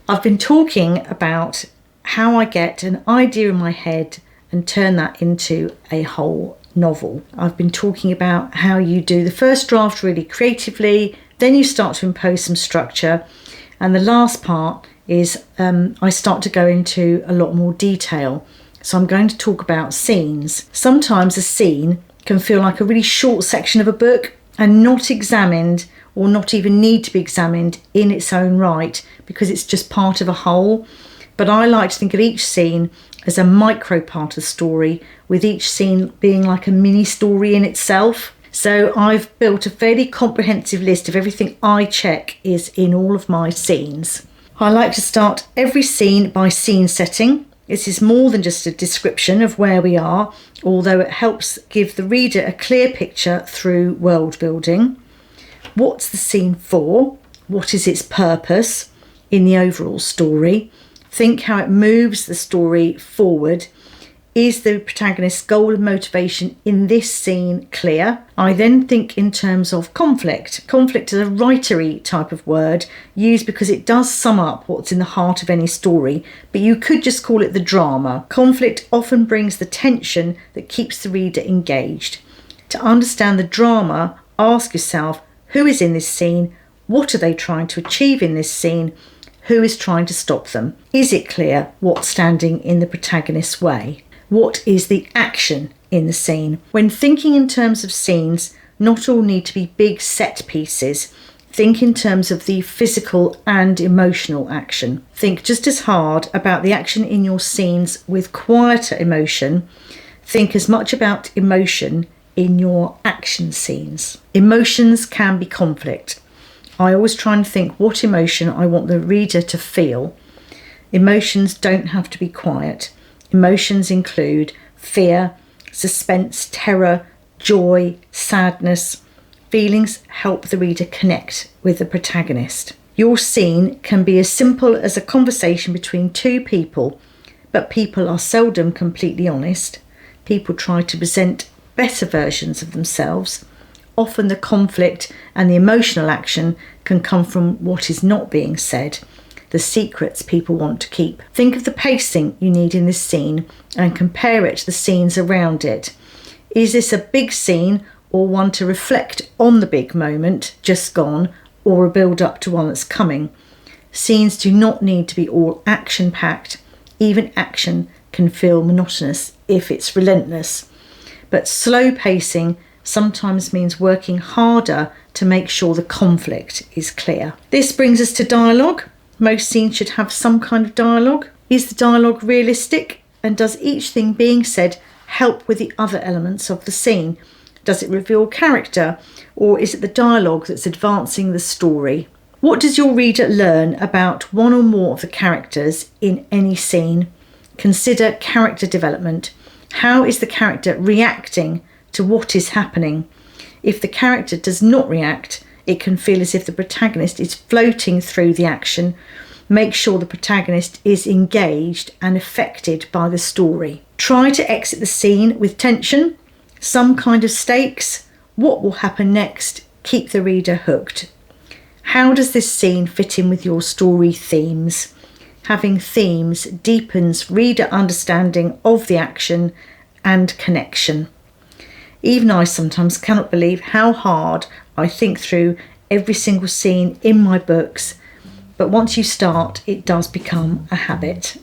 I've been talking about how I get an idea in my head and turn that into a whole novel. I've been talking about how you do the first draft really creatively, then you start to impose some structure, and the last part is I start to go into a lot more detail. So I'm going to talk about scenes. Sometimes a scene can feel like a really short section of a book and not examined, or not even need to be examined in its own right, because it's just part of a whole. But I like to think of each scene as a micro part of the story, with each scene being like a mini story in itself. So I've built a fairly comprehensive list of everything I check is in all of my scenes. I like to start every scene by scene setting. This is more than just a description of where we are, although it helps give the reader a clear picture through world building. What's the scene for? What is its purpose in the overall story? Think how it moves the story forward. Is the protagonist's goal and motivation in this scene clear? I then think in terms of conflict. Conflict is a writery type of word used because it does sum up what's in the heart of any story, but you could just call it the drama. Conflict often brings the tension that keeps the reader engaged. To understand the drama, ask yourself, who is in this scene? What are they trying to achieve in this scene? Who is trying to stop them? Is it clear what's standing in the protagonist's way? What is the action in the scene? When thinking in terms of scenes, not all need to be big set pieces. Think in terms of the physical and emotional action. Think just as hard about the action in your scenes with quieter emotion. Think as much about emotion in your action scenes. Emotions can be conflict. I always try and think what emotion I want the reader to feel. Emotions don't have to be quiet. Emotions include fear, suspense, terror, joy, sadness. Feelings help the reader connect with the protagonist. Your scene can be as simple as a conversation between two people, but people are seldom completely honest. People try to present better versions of themselves. Often the conflict and the emotional action can come from what is not being said, the secrets people want to keep. Think of the pacing you need in this scene and compare it to the scenes around it. Is this a big scene or one to reflect on the big moment just gone, or a build up to one that's coming? Scenes do not need to be all action-packed. Even action can feel monotonous if it's relentless. But slow pacing sometimes means working harder to make sure the conflict is clear. This brings us to dialogue. Most scenes should have some kind of dialogue. Is the dialogue realistic? And does each thing being said help with the other elements of the scene? Does it reveal character, or is it the dialogue that's advancing the story? What does your reader learn about one or more of the characters in any scene? Consider character development. How is the character reacting to what is happening? If the character does not react, it can feel as if the protagonist is floating through the action. Make sure the protagonist is engaged and affected by the story. Try to exit the scene with tension, some kind of stakes. What will happen next? Keep the reader hooked. How does this scene fit in with your story themes? Having themes deepens reader understanding of the action and connection. Even I sometimes cannot believe how hard I think through every single scene in my books, but once you start, it does become a habit.